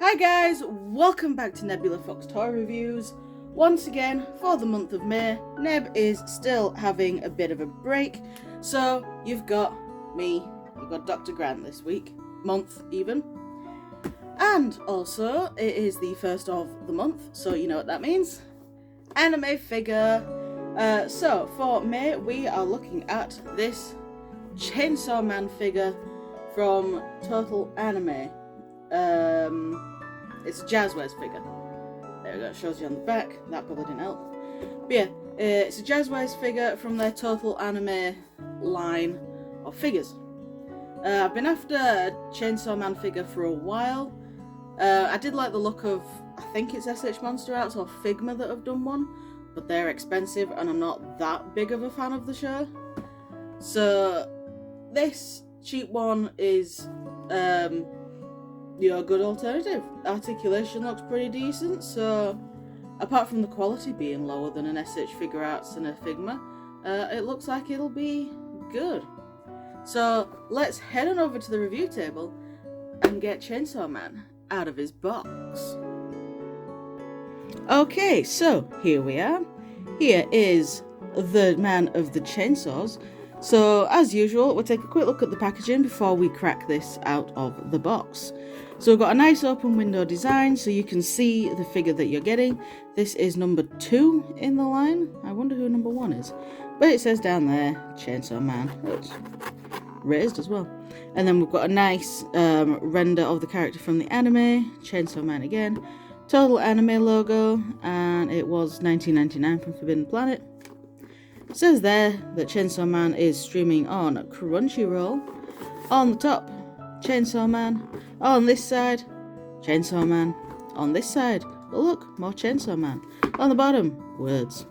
Hi guys, welcome back to Nebula Fox Toy Reviews. Once again, for the month of May, Neb is still having a bit of a break, so you've got me, you've got Dr. Grant this month even. And also, it is the first of the month, so you know what that means. Anime figure. So for May, we are looking at this Chainsaw Man figure from Total Anime. It's a Jazzwares figure. There we go, it shows you on the back. That probably didn't help. But yeah, it's a Jazzwares figure from their Total Anime line of figures. I've been after a Chainsaw Man figure for a while. I did like the look of, I think it's SH Monster Arts or Figma that have done one, but they're expensive and I'm not that big of a fan of the show. So this cheap one is a good alternative. Articulation looks pretty decent, so apart from the quality being lower than an SH Figure Arts and a Figma, it looks like it'll be good. So let's head on over to the review table and get Chainsaw Man out of his box. Okay, so here we are. Here is the man of the chainsaws. So as usual, we'll take a quick look at the packaging before we crack this out of the box. So we've got a nice open window design so you can see the figure that you're getting. This is number 2 in the line. I wonder who number 1 is. But it says down there, Chainsaw Man. It's raised as well. And then we've got a nice render of the character from the anime, Chainsaw Man again. Total Anime logo, and it was $19.99 from Forbidden Planet. It says there that Chainsaw Man is streaming on Crunchyroll. On the top, Chainsaw Man. On this side, Chainsaw Man. On this side, oh look, more Chainsaw Man. On the bottom, words.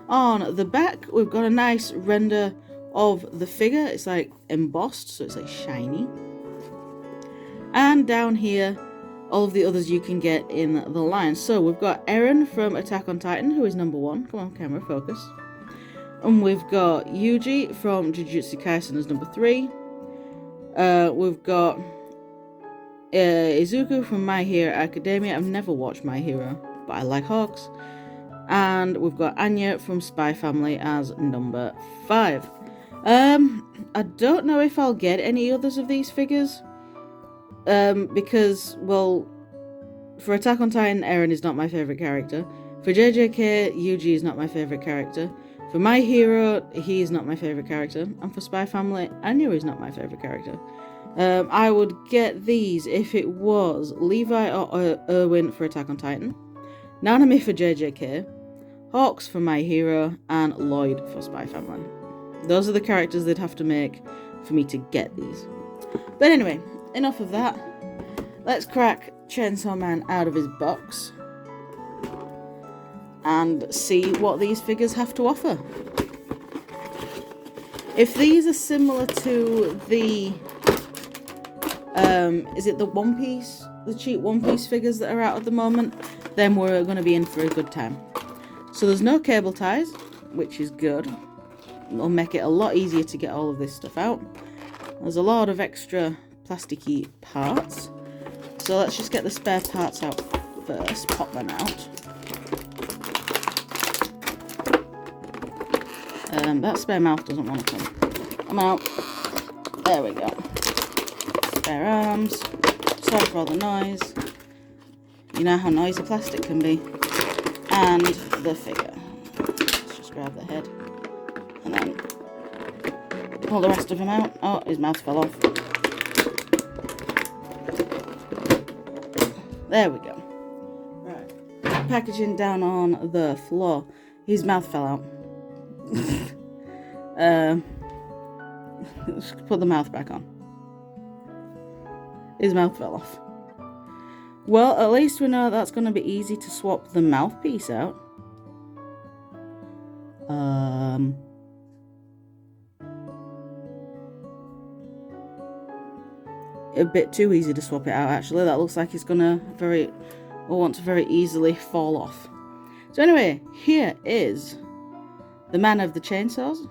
On the back, we've got a nice render of the figure. It's like embossed, so it's like shiny. And down here, all of the others you can get in the line. So we've got Eren from Attack on Titan, who is number 1. Come on, camera, focus. And we've got Yuji from Jujutsu Kaisen as number 3. We've got Izuku from My Hero Academia. I've never watched My Hero, but I like Hawks. And we've got Anya from Spy Family as number 5. I don't know if I'll get any others of these figures. Because, well, for Attack on Titan, Eren is not my favourite character. For JJK, Yuji is not my favourite character. For My Hero, he is not my favourite character. And for Spy Family, Anya is not my favourite character. I would get these if it was Levi or Erwin for Attack on Titan, Nanami for JJK, Hawks for My Hero, and Lloyd for Spy Family. Those are the characters they'd have to make for me to get these. But anyway, enough of that. Let's crack Chainsaw Man out of his box and see what these figures have to offer. If these are similar to the is it the One Piece, the cheap One Piece figures that are out at the moment, then we're going to be in for a good time. So there's no cable ties, which is good. It'll make it a lot easier to get all of this stuff out. There's a lot of extra plasticky parts. So let's just get the spare parts out first, pop them out. That spare mouth doesn't want to come out. There we go. Spare arms. Sorry for all the noise. You know how noisy plastic can be. And the figure. Let's just grab the head. And then pull the rest of him out. Oh, his mouth fell off. There we go. Right. Packaging down on the floor. His mouth fell out. Let's put the mouth back on. His mouth fell off. Well, at least we know that's going to be easy to swap the mouthpiece out. A bit too easy to swap it out, actually. That looks like it's gonna want to very easily fall off. So anyway, here is the man of the chainsaws.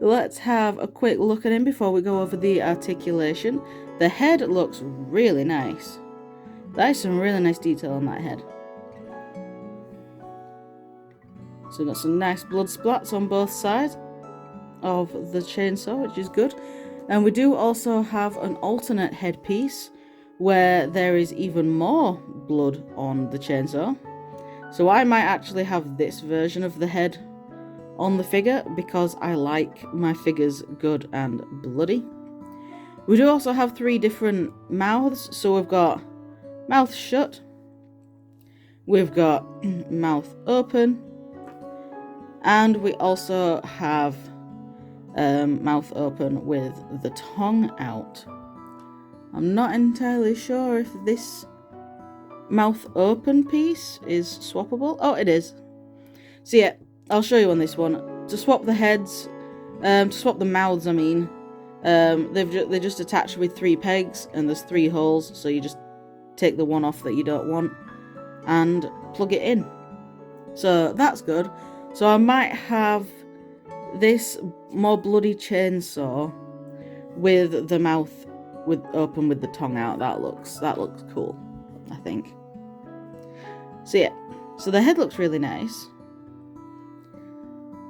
Let's have a quick look at him before we go over the articulation. The head looks really nice. That is some really nice detail on that head. So we've got some nice blood splats on both sides of the chainsaw, which is good. And we do also have an alternate headpiece where there is even more blood on the chainsaw. So I might actually have this version of the head on the figure because I like my figures good and bloody. We do also have 3 different mouths. So we've got mouth shut, we've got mouth open, and we also have mouth open with the tongue out. I'm not entirely sure if this mouth open piece is swappable. Oh, it is. So yeah, I'll show you on this one. To swap the heads, to swap the mouths, I mean, they're just attached with 3 pegs, and there's 3 holes, so you just take the one off that you don't want and plug it in. So that's good. So I might have this more bloody chainsaw with the mouth open with the tongue out. That looks cool, I think. So yeah, so the head looks really nice.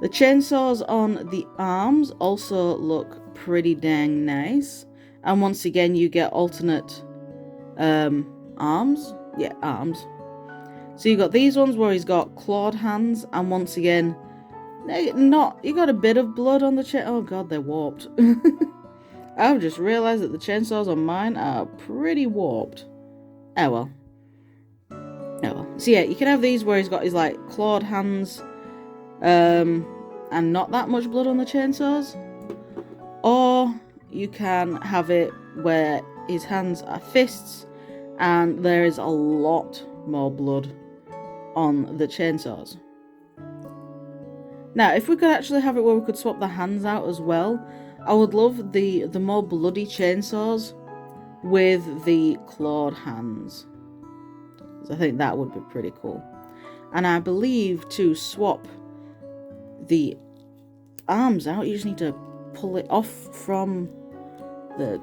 The chainsaws on the arms also look pretty dang nice, and once again you get alternate arms. Yeah, arms. So you got these ones where he's got clawed hands, and once again, you got a bit of blood on the chain. Oh god, they're warped. I've just realised that the chainsaws on mine are pretty warped. Oh well. Oh well. So yeah, you can have these where he's got his like clawed hands, and not that much blood on the chainsaws, or you can have it where his hands are fists, and there is a lot more blood on the chainsaws. Now, if we could actually have it where we could swap the hands out as well, I would love the more bloody chainsaws with the clawed hands. I think that would be pretty cool. And I believe to swap the arms out, you just need to pull it off from the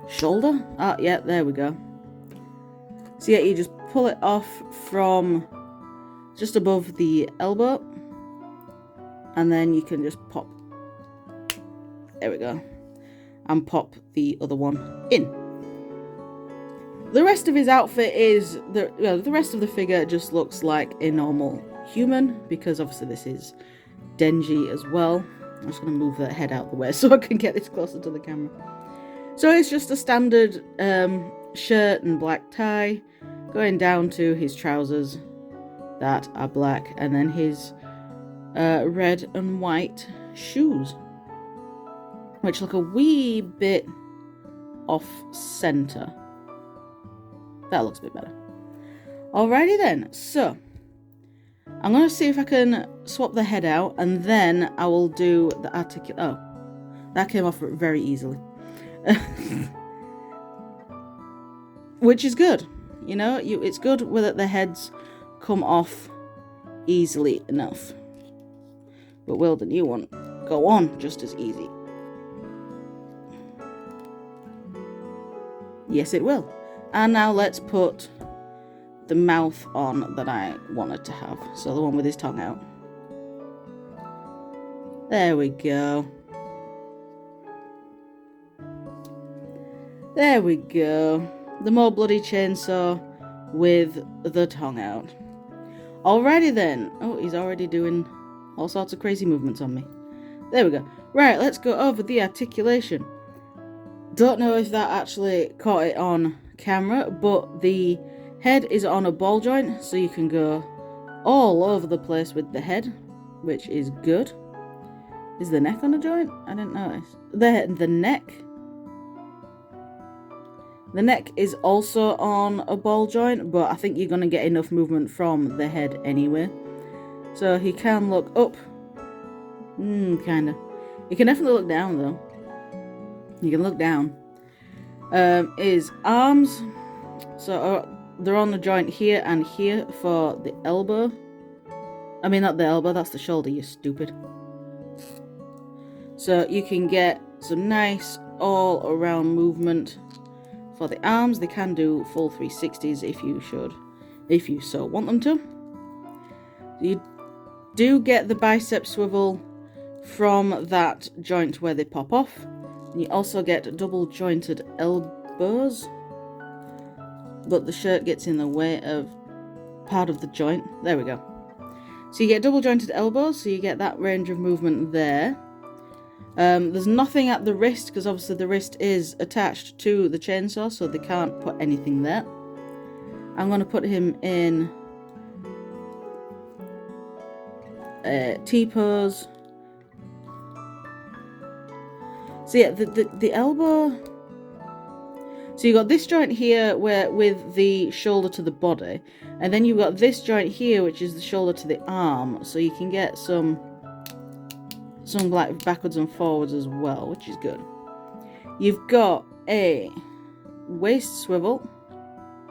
shoulder. Ah, yeah, there we go. So yeah, you just pull it off from just above the elbow, and then you can just pop, there we go, and pop the other one in. The rest of his outfit is, the rest of the figure just looks like a normal human, because obviously this is Denji as well. I'm just going to move that head out of the way so I can get this closer to the camera. So it's just a standard shirt and black tie, going down to his trousers that are black, and then his red and white shoes, which look a wee bit off center. That looks a bit better. Alrighty then, so I'm going to see if I can swap the head out, and then I will do the oh, that came off very easily. Which is good, you know, it's good that the heads come off easily enough. But will the new one go on just as easy? Yes, it will. And now let's put the mouth on that I wanted to have. So the one with his tongue out. There we go. There we go. The more bloody chainsaw with the tongue out. Alrighty then. Oh, he's already doing all sorts of crazy movements on me. There we go. Right, let's go over the articulation. Don't know if that actually caught it on camera, but the head is on a ball joint, so you can go all over the place with the head, which is good. Is the neck on a joint? I didn't notice. The neck is also on a ball joint, but I think you're going to get enough movement from the head anyway. So he can look up. Kinda. You can definitely look down though. You can look down. His arms, so they're on the joint here and here for the elbow. I mean, not the elbow, that's the shoulder, you stupid. So you can get some nice all around movement For the arms, they can do full 360s if you so want them to. You do get the bicep swivel from that joint where they pop off. And you also get double jointed elbows, but the shirt gets in the way of part of the joint. There we go. So you get double jointed elbows, so you get that range of movement there. There's nothing at the wrist, because obviously the wrist is attached to the chainsaw, so they can't put anything there. I'm going to put him in T-pose. So yeah, the elbow. So you got this joint here where with the shoulder to the body, and then you've got this joint here which is the shoulder to the arm. So you can get some like backwards and forwards as well, which is good. You've got a waist swivel,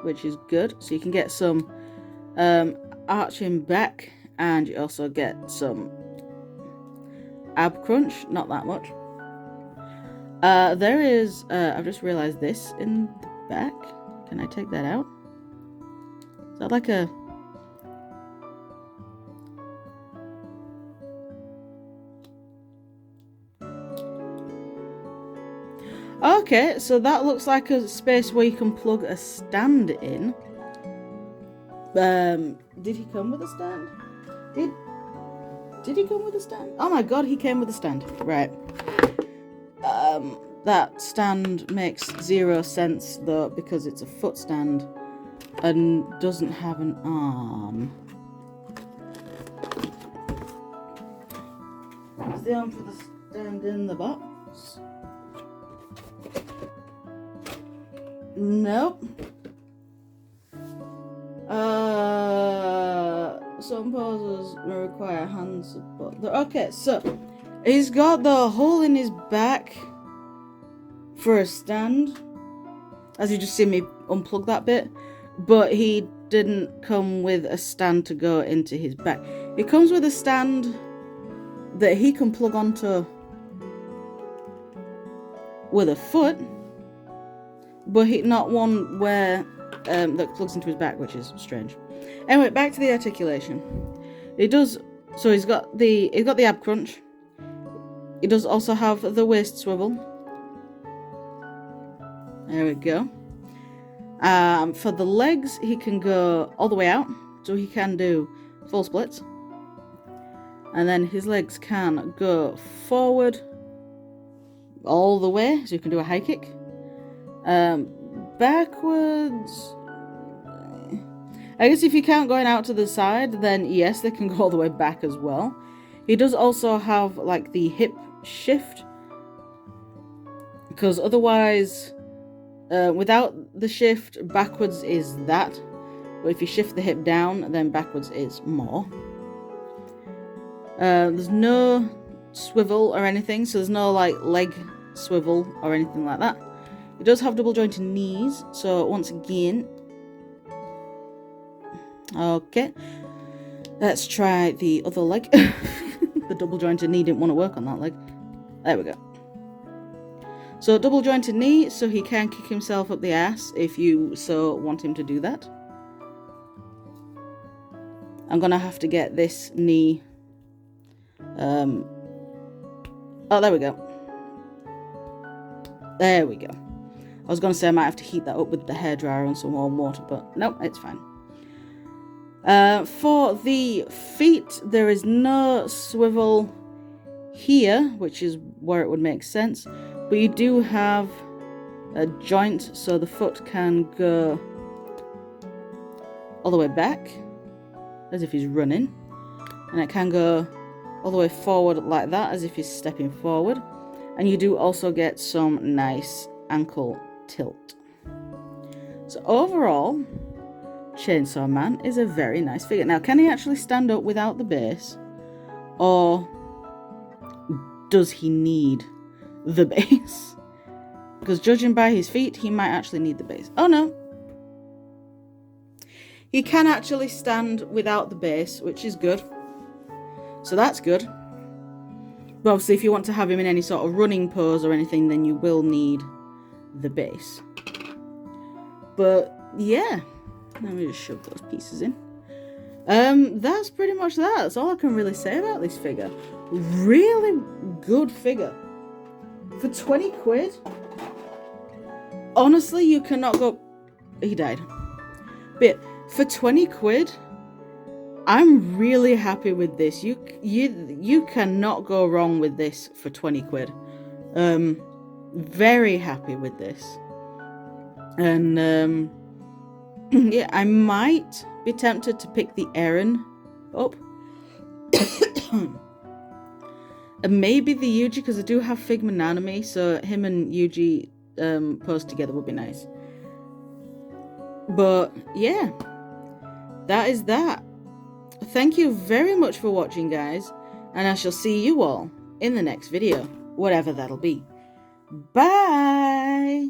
which is good. So you can get some arching back, and you also get some ab crunch, not that much. There is, I've just realised this in the back. Can I take that out? Is that like a... Okay, so that looks like a space where you can plug a stand in. Did he come with a stand? Did he come with a stand? Oh my god, he came with a stand. Right. That stand makes 0 sense though, because it's a foot stand and doesn't have an arm. Is the arm for the stand in the box? Nope. Some poses may require hand support. Okay, so he's got the hole in his back for a stand, as you just see me unplug that bit, but he didn't come with a stand to go into his back. He comes with a stand that he can plug onto with a foot, but not one where that plugs into his back, which is strange. Anyway, back to the articulation. He does, so he's got the ab crunch. He does also have the waist swivel. There we go. For the legs, he can go all the way out, so he can do full splits. And then his legs can go forward all the way, so you can do a high kick. Backwards, I guess if you count going out to the side, then yes, they can go all the way back as well. He does also have like the hip shift, because otherwise, without the shift, backwards is that. But if you shift the hip down, then backwards is more. There's no swivel or anything, so there's no like leg swivel or anything like that. It does have double jointed knees, so once again, okay, let's try the other leg. The double jointed knee didn't want to work on that leg. There we go. So double jointed knee, so he can kick himself up the ass if you so want him to do that. I'm gonna have to get this knee. Oh, there we go. There we go. I was gonna say I might have to heat that up with the hairdryer and some warm water, but no, it's fine. For the feet, there is no swivel here, which is where it would make sense, but you do have a joint, so the foot can go all the way back, as if he's running, and it can go all the way forward like that, as if he's stepping forward, and you do also get some nice ankle tilt. So overall, Chainsaw Man is a very nice figure. Now, can he actually stand up without the base, or does he need the base? Because judging by his feet, he might actually need the base. Oh no, he can actually stand without the base, which is good. So that's good. But obviously if you want to have him in any sort of running pose or anything, then you will need the base. But yeah, let me just shove those pieces in. That's pretty much that. That's all I can really say about this figure. Really good figure. For 20 quid, honestly, you cannot go... He died. But for 20 quid, I'm really happy with this. You cannot go wrong with this for 20 quid. Very happy with this. And yeah, I might be tempted to pick the Eren up. And maybe the Yuji, because I do have Figma Nanami, so him and Yuji posed together would be nice. But yeah, that is that. Thank you very much for watching, guys, and I shall see you all in the next video, whatever that'll be. Bye!